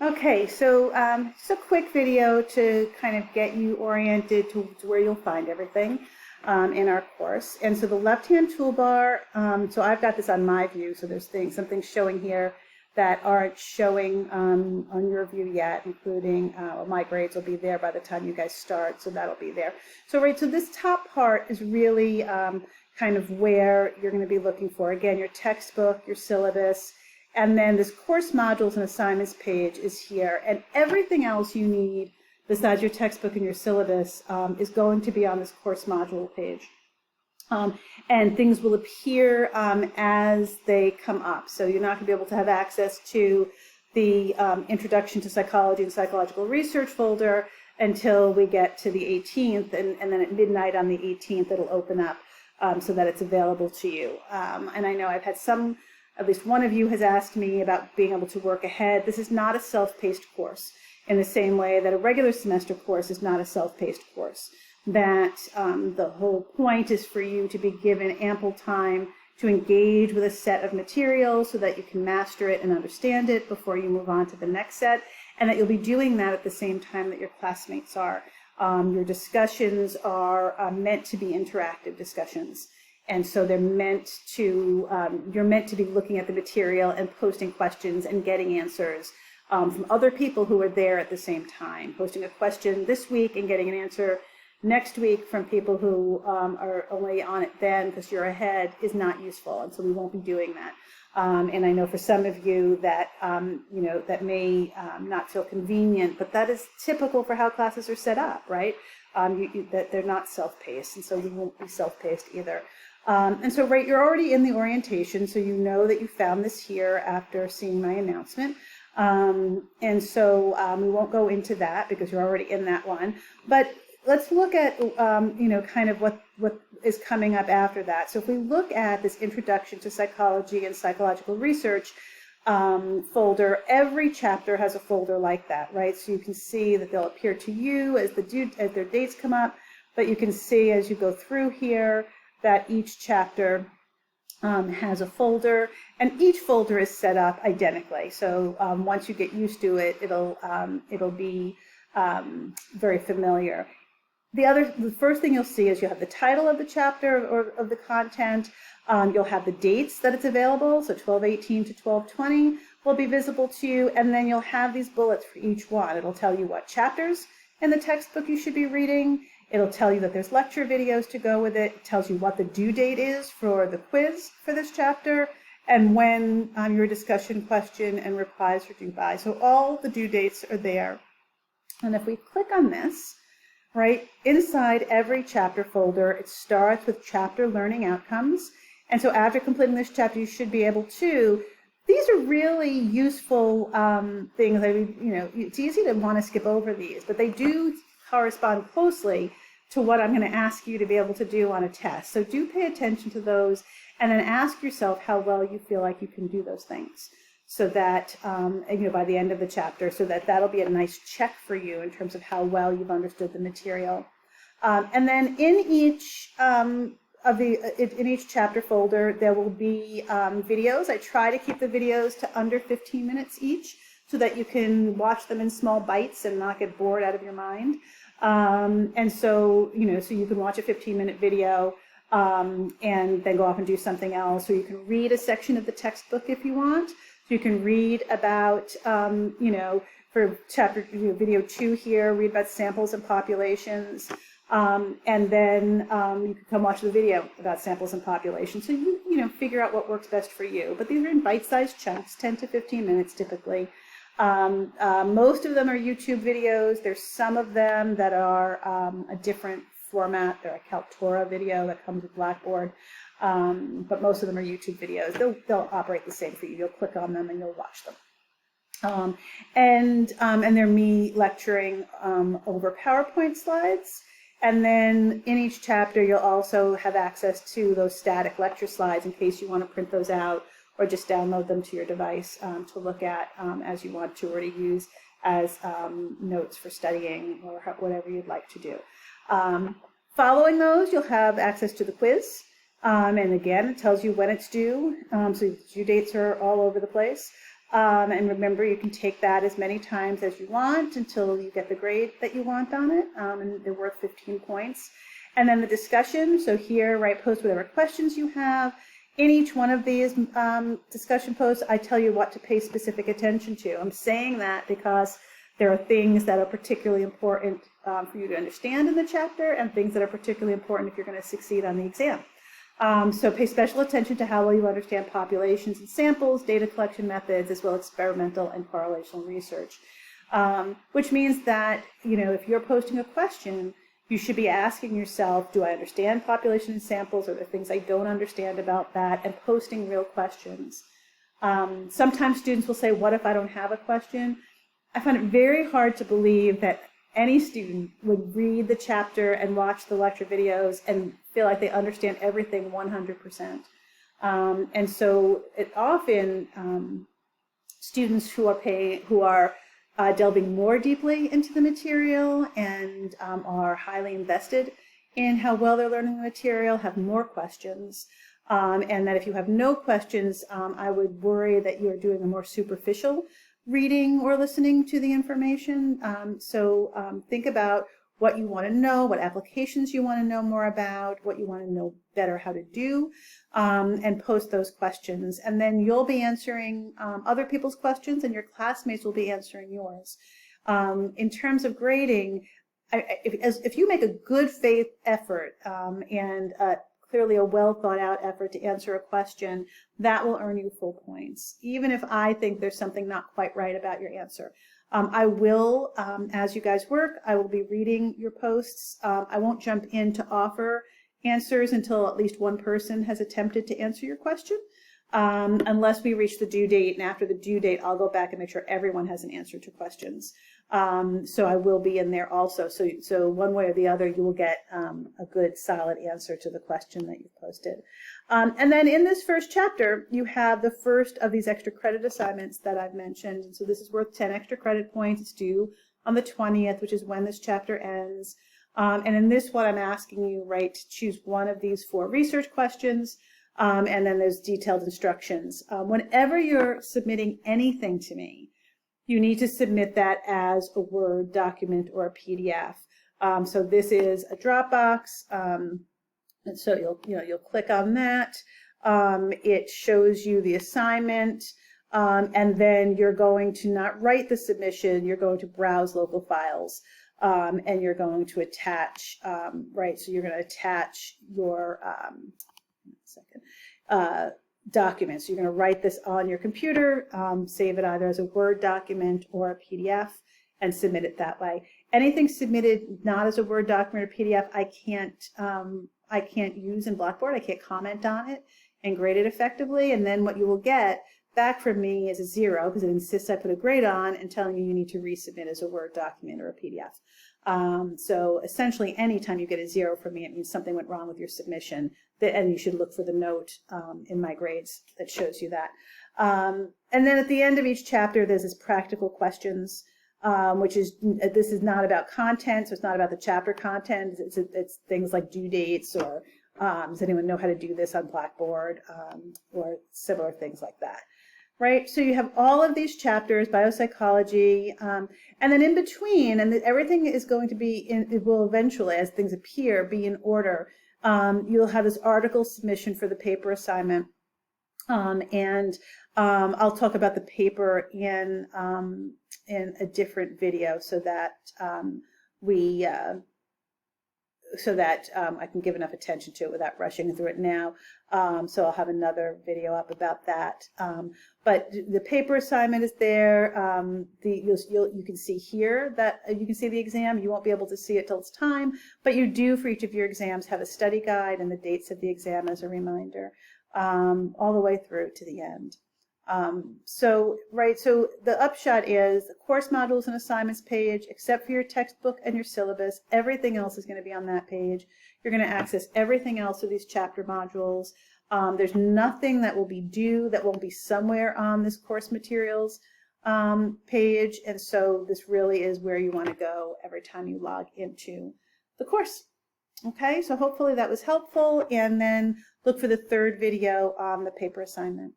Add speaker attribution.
Speaker 1: Okay, so just a quick video to kind of get you oriented to where you'll find everything in our course. And so the left-hand toolbar, so I've got this on my view, so there's some things showing here that aren't showing on your view yet, including my grades will be there by the time you guys start, so that'll be there. So so this top part is really kind of where you're going to be looking for, again, your textbook, your syllabus, and then this course modules and assignments page is here, and everything else you need besides your textbook and your syllabus is going to be on this course module page. And things will appear as they come up. So you're not going to be able to have access to the Introduction to Psychology and Psychological Research folder until we get to the 18th, and then at midnight on the 18th it'll open up so that it's available to you. And I know I've had at least one of you has asked me about being able to work ahead. This is not a self-paced course in the same way that a regular semester course is not a self-paced course. That the whole point is for you to be given ample time to engage with a set of materials so that you can master it and understand it before you move on to the next set, and that you'll be doing that at the same time that your classmates are. Your discussions are meant to be interactive discussions. And so they're meant to, you're meant to be looking at the material and posting questions and getting answers from other people who are there at the same time. Posting a question this week and getting an answer next week from people who are only on it then because you're ahead is not useful. And so we won't be doing that. And I know for some of you that, that may not feel convenient, but that is typical for how classes are set up, right? That they're not self-paced, and so we won't be self-paced either. And so, you're already in the orientation, so you know that you found this here after seeing my announcement. And so we won't go into that because you're already in that one. But let's look at, kind of what is coming up after that. So if we look at this Introduction to Psychology and Psychological Research folder, every chapter has a folder like that, right? So you can see that they'll appear to you as their dates come up, but you can see as you go through here that each chapter has a folder, and each folder is set up identically. So once you get used to it, it'll be very familiar. The first thing you'll see is you have the title of the chapter or of the content. You'll have the dates that it's available, so 12/18 to 12/20 will be visible to you, and then you'll have these bullets for each one. It'll tell you what chapters in the textbook you should be reading. It'll tell you that there's lecture videos to go with it. It tells you what the due date is for the quiz for this chapter, and when your discussion question and replies are due by. So all the due dates are there. And if we click on this, right, inside every chapter folder, it starts with chapter learning outcomes. And so after completing this chapter, you should be able to, these are really useful things. I mean, it's easy to want to skip over these, but they do correspond closely to what I'm going to ask you to be able to do on a test. So do pay attention to those, and then ask yourself how well you feel like you can do those things, so that by the end of the chapter, so that'll be a nice check for you in terms of how well you've understood the material. And then in each in each chapter folder, there will be videos. I try to keep the videos to under 15 minutes each, so that you can watch them in small bites and not get bored out of your mind. And so, so you can watch a 15-minute video and then go off and do something else, or you can read a section of the textbook if you want. So you can read about, for chapter video 2 here, read about samples and populations, and then you can come watch the video about samples and populations. So you figure out what works best for you. But these are in bite-sized chunks, 10 to 15 minutes typically. Most of them are YouTube videos. There's some of them that are a different format. They're a Kaltura video that comes with Blackboard, but most of them are YouTube videos. They'll operate the same for you. You'll click on them and you'll watch them. And they're me lecturing over PowerPoint slides. And then in each chapter, you'll also have access to those static lecture slides in case you want to print those out, or just download them to your device to look at as you want to, or to use as notes for studying, or whatever you'd like to do. Following those, you'll have access to the quiz. And again, it tells you when it's due. So due dates are all over the place. And remember, you can take that as many times as you want until you get the grade that you want on it, and they're worth 15 points. And then the discussion, so here, right, post whatever questions you have. In each one of these discussion posts, I tell you what to pay specific attention to. I'm saying that because there are things that are particularly important for you to understand in the chapter and things that are particularly important if you're going to succeed on the exam. So pay special attention to how well you understand populations and samples, data collection methods, as well as experimental and correlational research. Which means that, if you're posting a question, you should be asking yourself, do I understand population and samples? Are there things I don't understand about that? And posting real questions. Sometimes students will say, what if I don't have a question? I find it very hard to believe that any student would read the chapter and watch the lecture videos and feel like they understand everything 100%. And so often students who are delving more deeply into the material and are highly invested in how well they're learning the material have more questions. And that if you have no questions, I would worry that you're doing a more superficial reading or listening to the information. So think about what you want to know, what applications you want to know more about, what you want to know better how to do, and post those questions. And then you'll be answering other people's questions and your classmates will be answering yours. In terms of grading, if you make a good faith effort and clearly a well thought out effort to answer a question, that will earn you full points, even if I think there's something not quite right about your answer. I will, as you guys work, I will be reading your posts. I won't jump in to offer answers until at least one person has attempted to answer your question, unless we reach the due date. And after the due date, I'll go back and make sure everyone has an answer to questions. So I will be in there also. So one way or the other, you will get a good solid answer to the question that you've posted. And then in this first chapter, you have the first of these extra credit assignments that I've mentioned. And so this is worth 10 extra credit points. It's due on the 20th, which is when this chapter ends. And in this one, I'm asking you, right, to choose one of these 4 research questions. And then there's detailed instructions. Whenever you're submitting anything to me, you need to submit that as a Word document or a PDF. So this is a Dropbox, and so you'll click on that. It shows you the assignment, and then you're going to not write the submission. You're going to browse local files, and you're going to attach. Right, so you're going to attach your documents. You're going to write this on your computer, save it either as a Word document or a PDF, and submit it that way. Anything submitted not as a Word document or PDF, I can't use in Blackboard. I can't comment on it and grade it effectively. And then what you will get back from me is a 0 because it insists I put a grade on and telling you need to resubmit as a Word document or a PDF. So essentially, anytime you get a 0 from me, it means something went wrong with your submission, and you should look for the note in my grades that shows you that. And then at the end of each chapter, there's this practical questions, this is not about content, so it's not about the chapter content. It's things like due dates or does anyone know how to do this on Blackboard, or similar things like that. Right, so you have all of these chapters, biopsychology, and then in between, and everything is going to be, it will eventually, as things appear, be in order. You'll have this article submission for the paper assignment, and I'll talk about the paper in a different video so that I can give enough attention to it without rushing through it now. So I'll have another video up about that. But the paper assignment is there. You can see here that you can see the exam. You won't be able to see it till it's time, but you do for each of your exams have a study guide and the dates of the exam as a reminder, all the way through to the end. So the upshot is the course modules and assignments page, except for your textbook and your syllabus, everything else is going to be on that page. You're going to access everything else of these chapter modules. There's nothing that will be due that won't be somewhere on this course materials page, and so this really is where you want to go every time you log into the course. Okay, so hopefully that was helpful, and then look for the third video on the paper assignment.